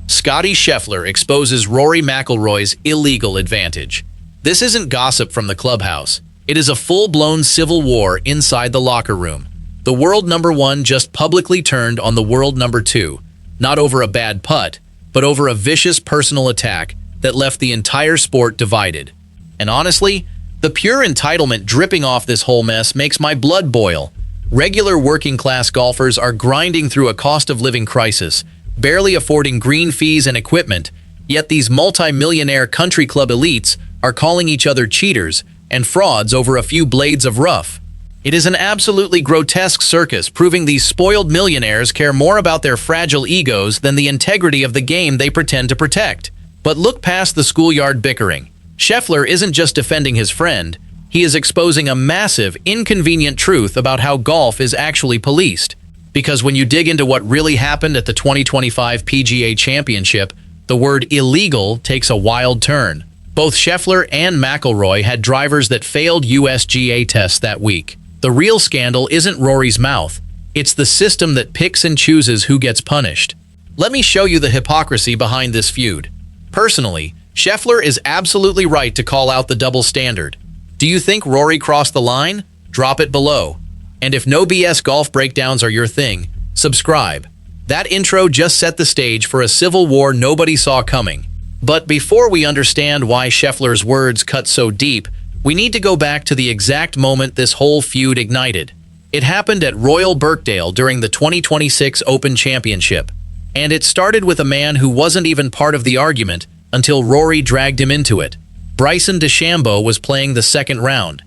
Scottie Scheffler exposes Rory McIlroy's illegal advantage. This isn't gossip from the clubhouse. It is a full-blown civil war inside the locker room. The world number one just publicly turned on the world number two, not over a bad putt, but over a vicious personal attack that left the entire sport divided. And honestly, the pure entitlement dripping off this whole mess makes my blood boil. Regular working-class golfers are grinding through a cost-of-living crisis, barely affording green fees and equipment, yet these multi-millionaire country club elites are calling each other cheaters and frauds over a few blades of rough. It is an absolutely grotesque circus, proving these spoiled millionaires care more about their fragile egos than the integrity of the game they pretend to protect. But look past the schoolyard bickering. Scheffler isn't just defending his friend, he is exposing a massive, inconvenient truth about how golf is actually policed. Because when you dig into what really happened at the 2025 PGA Championship, the word illegal takes a wild turn. Both Scheffler and McIlroy had drivers that failed USGA tests that week. The real scandal isn't Rory's mouth. It's the system that picks and chooses who gets punished. Let me show you the hypocrisy behind this feud. Personally, Scheffler is absolutely right to call out the double standard. Do you think Rory crossed the line? Drop it below. And if no BS golf breakdowns are your thing, subscribe. That intro just set the stage for a civil war nobody saw coming. But before we understand why Scheffler's words cut so deep, we need to go back to the exact moment this whole feud ignited. It happened at Royal Birkdale during the 2026 Open Championship. And it started with a man who wasn't even part of the argument until Rory dragged him into it. Bryson DeChambeau was playing the second round.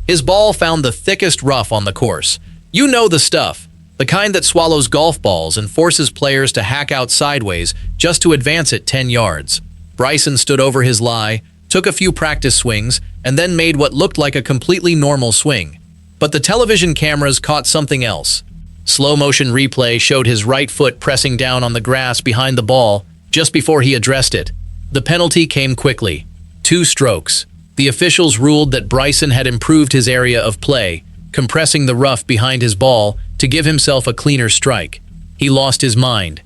His ball found the thickest rough on the course. You know the stuff, the kind that swallows golf balls and forces players to hack out sideways just to advance it 10 yards. Bryson stood over his lie, took a few practice swings, and then made what looked like a completely normal swing. But the television cameras caught something else. Slow-motion replay showed his right foot pressing down on the grass behind the ball just before he addressed it. The penalty came quickly. 2 strokes. The officials ruled that Bryson had improved his area of play, compressing the rough behind his ball to give himself a cleaner strike. He lost his mind.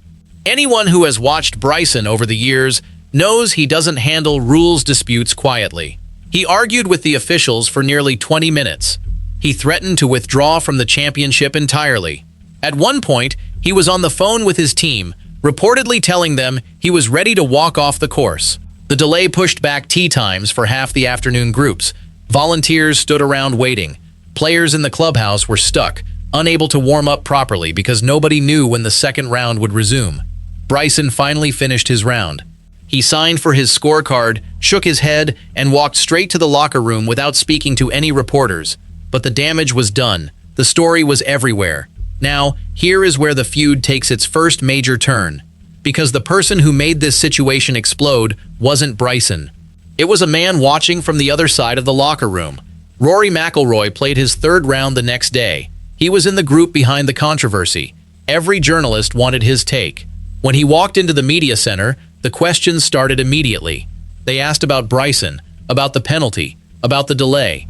Anyone who has watched Bryson over the years knows he doesn't handle rules disputes quietly. He argued with the officials for nearly 20 minutes. He threatened to withdraw from the championship entirely. At one point, he was on the phone with his team, reportedly telling them he was ready to walk off the course. The delay pushed back tee times for half the afternoon groups. Volunteers stood around waiting. Players in the clubhouse were stuck, unable to warm up properly because nobody knew when the second round would resume. Bryson finally finished his round. He signed for his scorecard, shook his head, and walked straight to the locker room without speaking to any reporters. But the damage was done. The story was everywhere. Now, here is where the feud takes its first major turn. Because the person who made this situation explode wasn't Bryson. It was a man watching from the other side of the locker room. Rory McIlroy played his third round the next day. He was in the group behind the controversy. Every journalist wanted his take. When he walked into the media center, the questions started immediately. They asked about Bryson, about the penalty, about the delay.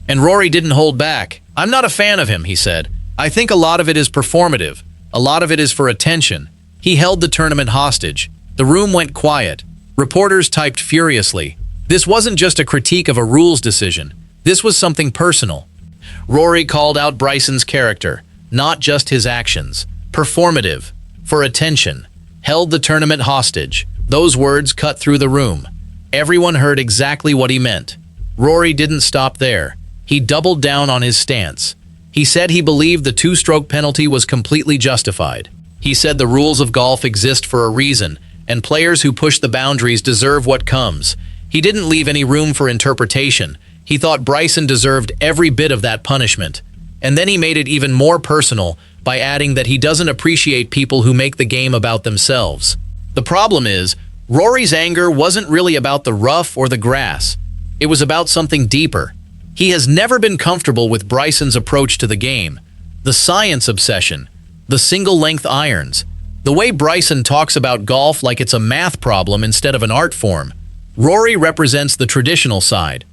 And Rory didn't hold back. "I'm not a fan of him," he said. "I think a lot of it is performative. A lot of it is for attention." He held the tournament hostage. The room went quiet. Reporters typed furiously. This wasn't just a critique of a rules decision. This was something personal. Rory called out Bryson's character, not just his actions. Performative, for attention, held the tournament hostage. Those words cut through the room. Everyone heard exactly what he meant. Rory didn't stop there. He doubled down on his stance. He said he believed the 2-stroke penalty was completely justified. He said the rules of golf exist for a reason, and players who push the boundaries deserve what comes. He didn't leave any room for interpretation. He thought Bryson deserved every bit of that punishment. And then he made it even more personal by adding that he doesn't appreciate people who make the game about themselves. The problem is, Rory's anger wasn't really about the rough or the grass. It was about something deeper. He has never been comfortable with Bryson's approach to the game. The science obsession. The single-length irons. The way Bryson talks about golf like it's a math problem instead of an art form. Rory represents the traditional side.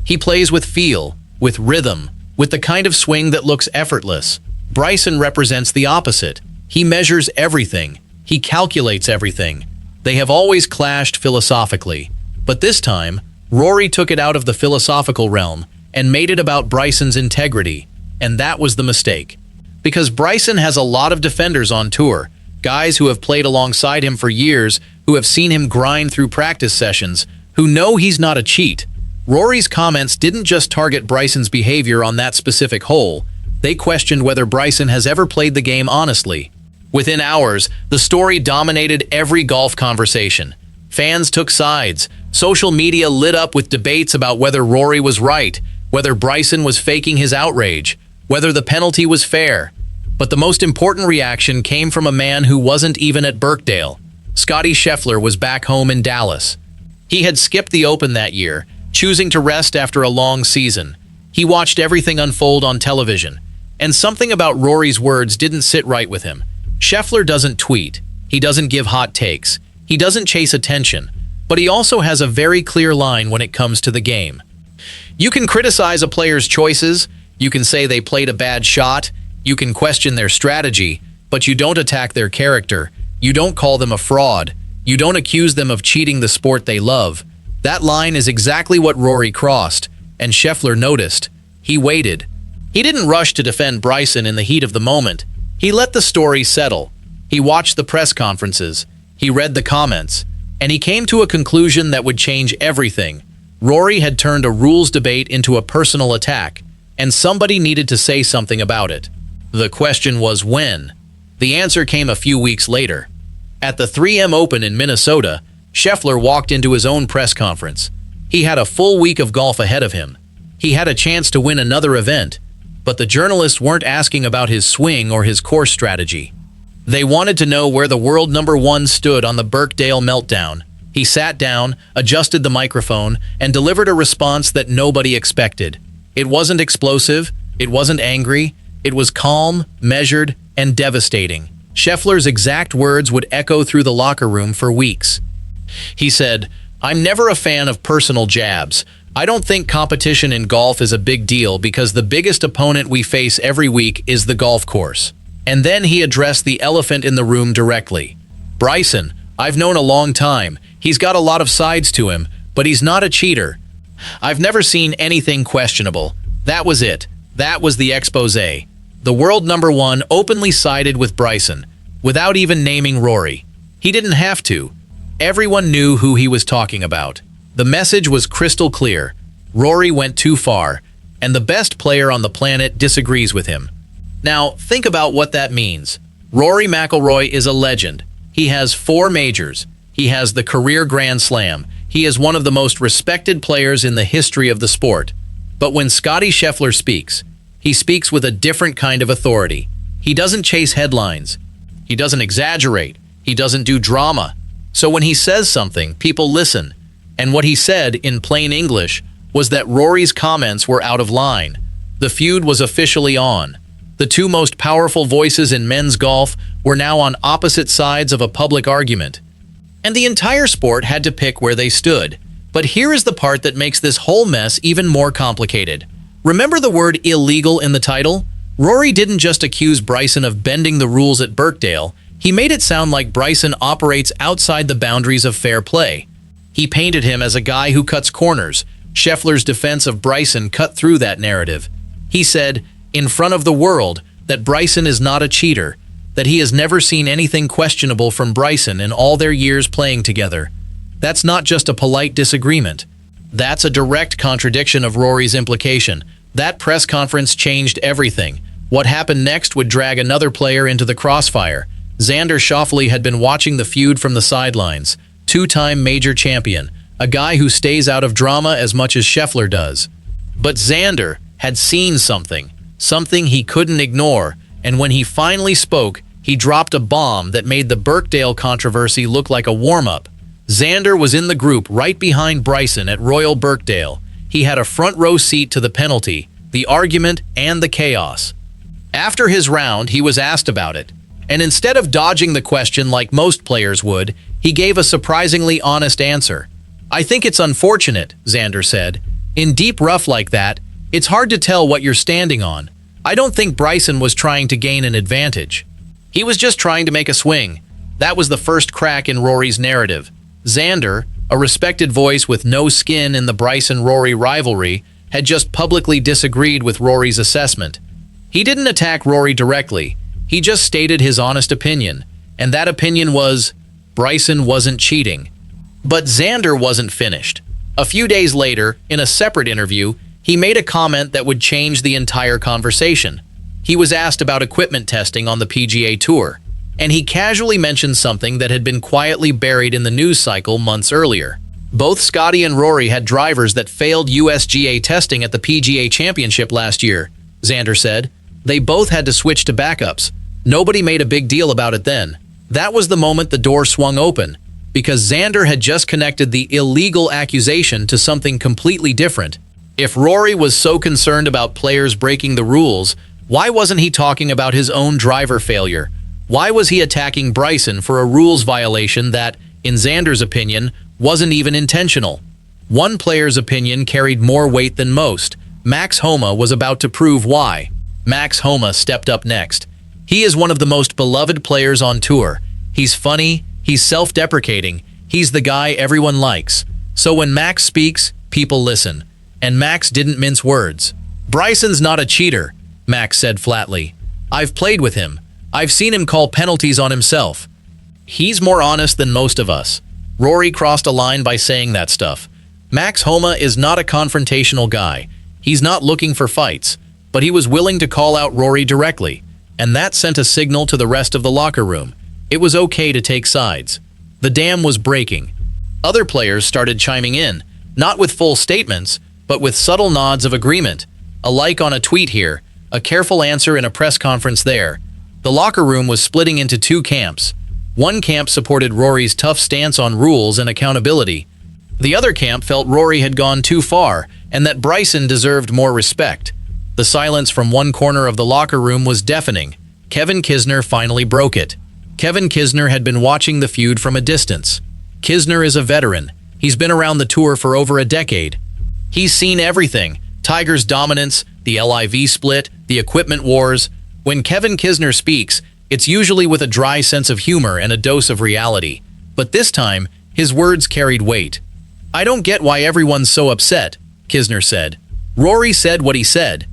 He plays with feel, with rhythm, with the kind of swing that looks effortless. Bryson represents the opposite. He measures everything. He calculates everything. They have always clashed philosophically, but this time, Rory took it out of the philosophical realm and made it about Bryson's integrity, and that was the mistake. Because Bryson has a lot of defenders on tour, guys who have played alongside him for years, who have seen him grind through practice sessions, who know he's not a cheat. Rory's comments didn't just target Bryson's behavior on that specific hole, they questioned whether Bryson has ever played the game honestly. Within hours, the story dominated every golf conversation. Fans took sides. Social media lit up with debates about whether Rory was right, whether Bryson was faking his outrage, whether the penalty was fair. But the most important reaction came from a man who wasn't even at Burkedale. Scottie Scheffler was back home in Dallas. He had skipped the Open that year, choosing to rest after a long season. He watched everything unfold on television, and something about Rory's words didn't sit right with him. Scheffler doesn't tweet, he doesn't give hot takes, he doesn't chase attention, but he also has a very clear line when it comes to the game. You can criticize a player's choices, you can say they played a bad shot, you can question their strategy, but you don't attack their character, you don't call them a fraud, you don't accuse them of cheating the sport they love. That line is exactly what Rory crossed, and Scheffler noticed. He waited. He didn't rush to defend Bryson in the heat of the moment. He let the story settle. He watched the press conferences. He read the comments. And he came to a conclusion that would change everything. Rory had turned a rules debate into a personal attack, and somebody needed to say something about it. The question was when. The answer came a few weeks later. At the 3M Open in Minnesota, Scheffler walked into his own press conference. He had a full week of golf ahead of him. He had a chance to win another event, but the journalists weren't asking about his swing or his course strategy. They wanted to know where the world number one stood on the Birkedale meltdown. He sat down, adjusted the microphone, and delivered a response that nobody expected. It wasn't explosive, it wasn't angry, it was calm, measured, and devastating. Scheffler's exact words would echo through the locker room for weeks. He said, "I'm never a fan of personal jabs. I don't think competition in golf is a big deal because the biggest opponent we face every week is the golf course." And then he addressed the elephant in the room directly. "Bryson, I've known a long time. He's got a lot of sides to him, but he's not a cheater. I've never seen anything questionable." That was it. That was the exposé. The world number one openly sided with Bryson, without even naming Rory. He didn't have to. Everyone knew who he was talking about. The message was crystal clear. Rory went too far, and the best player on the planet disagrees with him. Now, think about what that means. Rory McIlroy is a legend. He has 4 majors. He has the career Grand Slam. He is one of the most respected players in the history of the sport. But when Scottie Scheffler speaks, he speaks with a different kind of authority. He doesn't chase headlines. He doesn't exaggerate. He doesn't do drama. So when he says something, people listen. And what he said, in plain English, was that Rory's comments were out of line. The feud was officially on. The 2 most powerful voices in men's golf were now on opposite sides of a public argument. And the entire sport had to pick where they stood. But here is the part that makes this whole mess even more complicated. Remember the word illegal in the title? Rory didn't just accuse Bryson of bending the rules at Burkedale. He made it sound like Bryson operates outside the boundaries of fair play. He painted him as a guy who cuts corners. Scheffler's defense of Bryson cut through that narrative. He said, in front of the world, that Bryson is not a cheater, that he has never seen anything questionable from Bryson in all their years playing together. That's not just a polite disagreement. That's a direct contradiction of Rory's implication. That press conference changed everything. What happened next would drag another player into the crossfire. Xander Schauffele had been watching the feud from the sidelines. 2-time major champion, a guy who stays out of drama as much as Scheffler does. But Xander had seen something he couldn't ignore, and when he finally spoke, he dropped a bomb that made the Birkdale controversy look like a warm-up. Xander was in the group right behind Bryson at Royal Birkdale. He had a front-row seat to the penalty, the argument, and the chaos. After his round, he was asked about it, and instead of dodging the question like most players would, he gave a surprisingly honest answer. "I think it's unfortunate," Xander said. "In deep rough like that, it's hard to tell what you're standing on. I don't think Bryson was trying to gain an advantage. He was just trying to make a swing. That was the first crack in Rory's narrative. Xander, a respected voice with no skin in the Bryson-Rory rivalry, had just publicly disagreed with Rory's assessment. He didn't attack Rory directly. He just stated his honest opinion, and that opinion was Bryson wasn't cheating. But Xander wasn't finished. A few days later, in a separate interview, he made a comment that would change the entire conversation. He was asked about equipment testing on the PGA Tour, and he casually mentioned something that had been quietly buried in the news cycle months earlier. Both Scottie and Rory had drivers that failed USGA testing at the PGA Championship last year, Xander said. They both had to switch to backups. Nobody made a big deal about it then. That was the moment the door swung open, because Xander had just connected the illegal accusation to something completely different. If Rory was so concerned about players breaking the rules, why wasn't he talking about his own driver failure? Why was he attacking Bryson for a rules violation that, in Xander's opinion, wasn't even intentional? One player's opinion carried more weight than most. Max Homa was about to prove why. Max Homa stepped up next. He is one of the most beloved players on tour. He's funny, he's self-deprecating, he's the guy everyone likes. So when Max speaks, people listen. And Max didn't mince words. Bryson's not a cheater, Max said flatly. I've played with him. I've seen him call penalties on himself. He's more honest than most of us. Rory crossed a line by saying that stuff. Max Homa is not a confrontational guy. He's not looking for fights, but he was willing to call out Rory directly, and that sent a signal to the rest of the locker room. It was okay to take sides. The dam was breaking. Other players started chiming in, not with full statements, but with subtle nods of agreement. A like on a tweet here, a careful answer in a press conference there. The locker room was splitting into two camps. One camp supported Rory's tough stance on rules and accountability. The other camp felt Rory had gone too far and that Bryson deserved more respect. The silence from one corner of the locker room was deafening. Kevin Kisner finally broke it. Kevin Kisner had been watching the feud from a distance. Kisner is a veteran. He's been around the tour for over a decade. He's seen everything. Tiger's dominance, the LIV split, the equipment wars. When Kevin Kisner speaks, it's usually with a dry sense of humor and a dose of reality. But this time, his words carried weight. I don't get why everyone's so upset, Kisner said. Rory said what he said.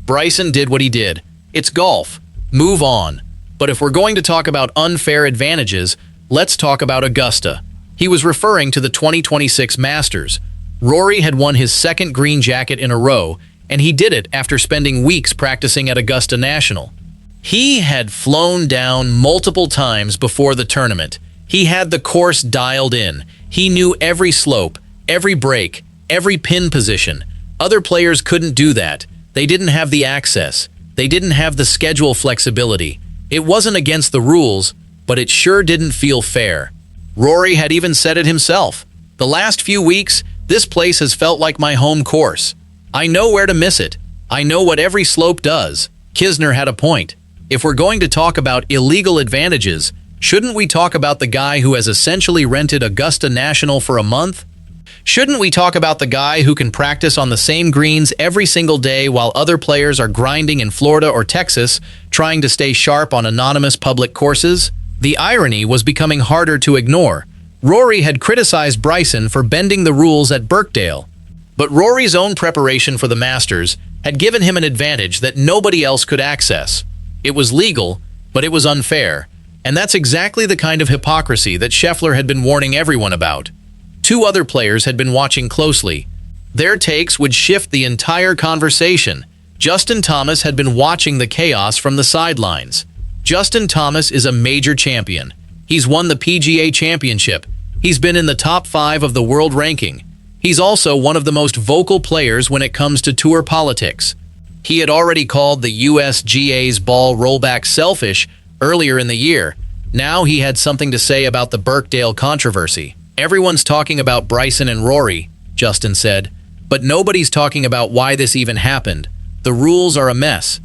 Bryson did what he did. It's golf. Move on. But if we're going to talk about unfair advantages, let's talk about Augusta. He was referring to the 2026 Masters. Rory had won his second green jacket in a row, and he did it after spending weeks practicing at Augusta National. He had flown down multiple times before the tournament. He had the course dialed in. He knew every slope, every break, every pin position. Other players couldn't do that. They didn't have the access. They didn't have the schedule flexibility. It wasn't against the rules, but it sure didn't feel fair. Rory had even said it himself. The last few weeks, this place has felt like my home course. I know where to miss it. I know what every slope does. Kisner had a point. If we're going to talk about illegal advantages, shouldn't we talk about the guy who has essentially rented Augusta National for a month? Shouldn't we talk about the guy who can practice on the same greens every single day while other players are grinding in Florida or Texas, trying to stay sharp on anonymous public courses? The irony was becoming harder to ignore. Rory had criticized Bryson for bending the rules at Burkedale. But Rory's own preparation for the Masters had given him an advantage that nobody else could access. It was legal, but it was unfair. And that's exactly the kind of hypocrisy that Scheffler had been warning everyone about. Two other players had been watching closely. Their takes would shift the entire conversation. Justin Thomas had been watching the chaos from the sidelines. Justin Thomas is a major champion. He's won the PGA Championship. He's been in the top 5 of the world ranking. He's also one of the most vocal players when it comes to tour politics. He had already called the USGA's ball rollback selfish earlier in the year. Now he had something to say about the Birkdale controversy. Everyone's talking about Bryson and Rory, Justin said, but nobody's talking about why this even happened. The rules are a mess.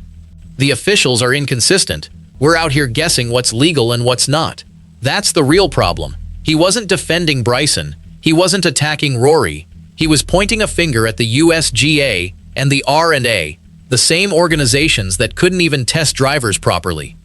The officials are inconsistent. We're out here guessing what's legal and what's not. That's the real problem. He wasn't defending Bryson. He wasn't attacking Rory. He was pointing a finger at the USGA and the R&A, the same organizations that couldn't even test drivers properly.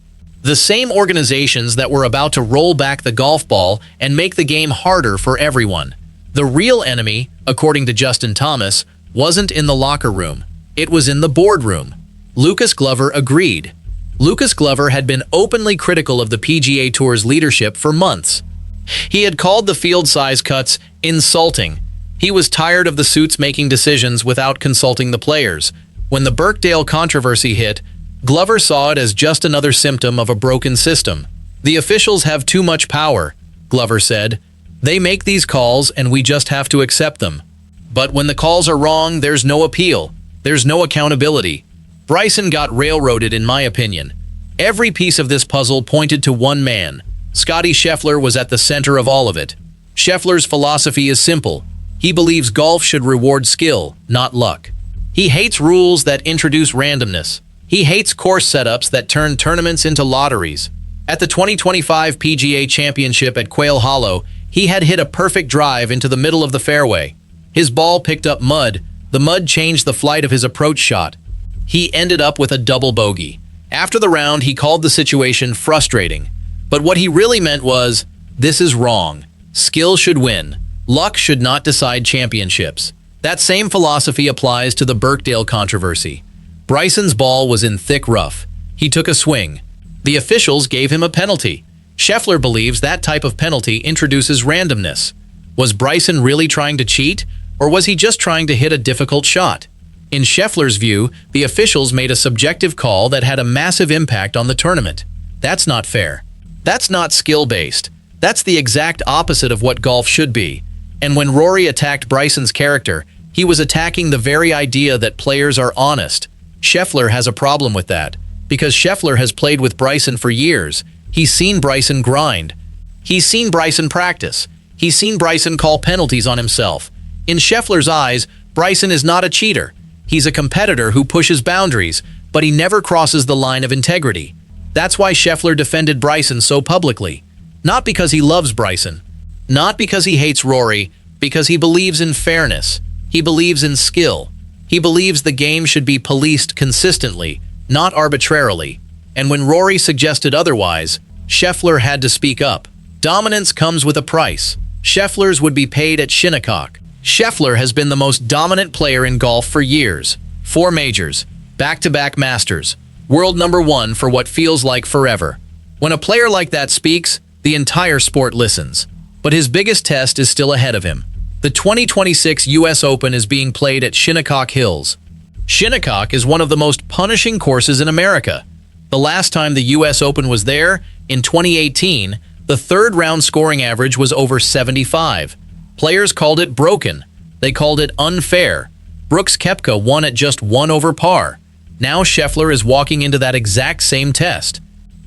The same organizations that were about to roll back the golf ball and make the game harder for everyone. The real enemy, according to Justin Thomas, wasn't in the locker room. It was in the boardroom. Lucas Glover agreed. Lucas Glover had been openly critical of the PGA Tour's leadership for months. He had called the field size cuts insulting. He was tired of the suits making decisions without consulting the players. When the Burkedale controversy hit, Glover saw it as just another symptom of a broken system. "The officials have too much power," Glover said. "They make these calls and we just have to accept them. But when the calls are wrong, there's no appeal. There's no accountability." Bryson got railroaded, in my opinion. Every piece of this puzzle pointed to one man. Scottie Scheffler was at the center of all of it. Scheffler's philosophy is simple. He believes golf should reward skill, not luck. He hates rules that introduce randomness. He hates course setups that turn tournaments into lotteries. At the 2025 PGA Championship at Quail Hollow, he had hit a perfect drive into the middle of the fairway. His ball picked up mud. The mud changed the flight of his approach shot. He ended up with a double bogey. After the round, he called the situation frustrating. But what he really meant was, this is wrong. Skill should win. Luck should not decide championships. That same philosophy applies to the Birkdale controversy. Bryson's ball was in thick rough. He took a swing. The officials gave him a penalty. Scheffler believes that type of penalty introduces randomness. Was Bryson really trying to cheat, or was he just trying to hit a difficult shot? In Scheffler's view, the officials made a subjective call that had a massive impact on the tournament. That's not fair. That's not skill-based. That's the exact opposite of what golf should be. And when Rory attacked Bryson's character, he was attacking the very idea that players are honest. Scheffler has a problem with that, because Scheffler has played with Bryson for years. He's seen Bryson grind. He's seen Bryson practice. He's seen Bryson call penalties on himself. In Scheffler's eyes, Bryson is not a cheater. He's a competitor who pushes boundaries, but he never crosses the line of integrity. That's why Scheffler defended Bryson so publicly. Not because he loves Bryson. Not because he hates Rory, because he believes in fairness. He believes in skill. He believes the game should be policed consistently, not arbitrarily. And when Rory suggested otherwise, Scheffler had to speak up. Dominance comes with a price. Scheffler's would be paid at Shinnecock. Scheffler has been the most dominant player in golf for years. 4 majors, back-to-back Masters, world #1 for what feels like forever. When a player like that speaks, the entire sport listens. But his biggest test is still ahead of him. The 2026 US Open is being played at Shinnecock Hills. Shinnecock is one of the most punishing courses in America. The last time the US Open was there, in 2018, the third-round scoring average was over 75. Players called it broken. They called it unfair. Brooks Koepka won at just 1 over par. Now Scheffler is walking into that exact same test.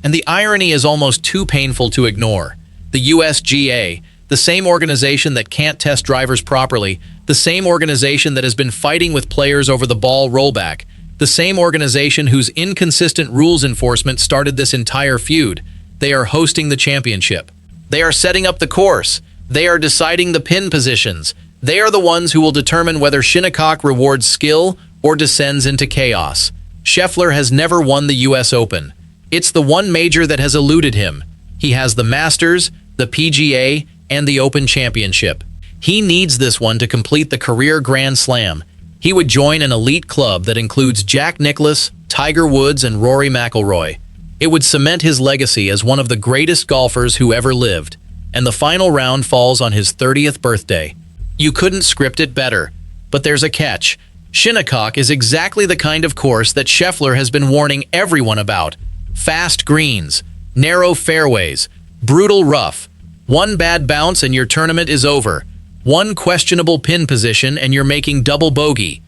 And the irony is almost too painful to ignore. The USGA, the same organization that can't test drivers properly, the same organization that has been fighting with players over the ball rollback, the same organization whose inconsistent rules enforcement started this entire feud. They are hosting the championship. They are setting up the course. They are deciding the pin positions. They are the ones who will determine whether Shinnecock rewards skill or descends into chaos. Scheffler has never won the US Open. It's the one major that has eluded him. He has the Masters, the PGA, and the Open Championship. He needs this one to complete the career Grand Slam. He would join an elite club that includes Jack Nicklaus, Tiger Woods, and Rory McIlroy. It would cement his legacy as one of the greatest golfers who ever lived. And the final round falls on his 30th birthday. You couldn't script it better. But there's a catch. Shinnecock is exactly the kind of course that Scheffler has been warning everyone about. Fast greens, narrow fairways, brutal rough. One bad bounce and your tournament is over. One questionable pin position and you're making double bogey.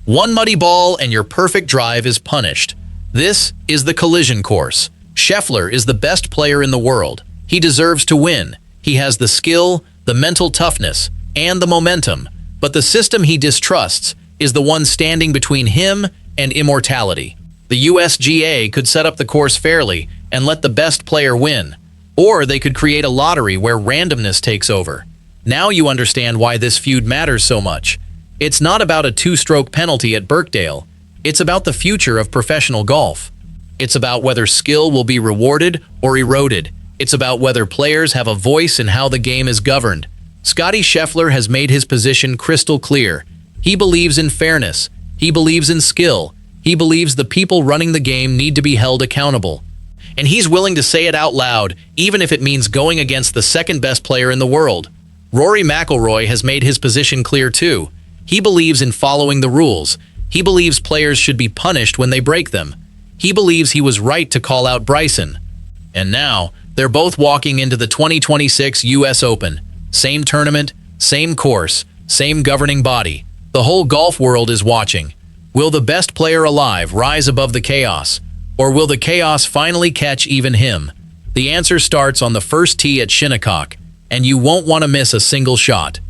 One muddy ball and your perfect drive is punished. This is the collision course. Scheffler is the best player in the world. He deserves to win. He has the skill, the mental toughness, and the momentum. But the system he distrusts is the one standing between him and immortality. The USGA could set up the course fairly and let the best player win. Or they could create a lottery where randomness takes over. Now you understand why this feud matters so much. It's not about a 2-stroke penalty at Burkedale. It's about the future of professional golf. It's about whether skill will be rewarded or eroded. It's about whether players have a voice in how the game is governed. Scottie Scheffler has made his position crystal clear. He believes in fairness. He believes in skill. He believes the people running the game need to be held accountable. And he's willing to say it out loud, even if it means going against the second-best player in the world. Rory McIlroy has made his position clear too. He believes in following the rules. He believes players should be punished when they break them. He believes he was right to call out Bryson. And now, they're both walking into the 2026 US Open. Same tournament, same course, same governing body. The whole golf world is watching. Will the best player alive rise above the chaos? Or will the chaos finally catch even him? The answer starts on the first tee at Shinnecock, and you won't want to miss a single shot.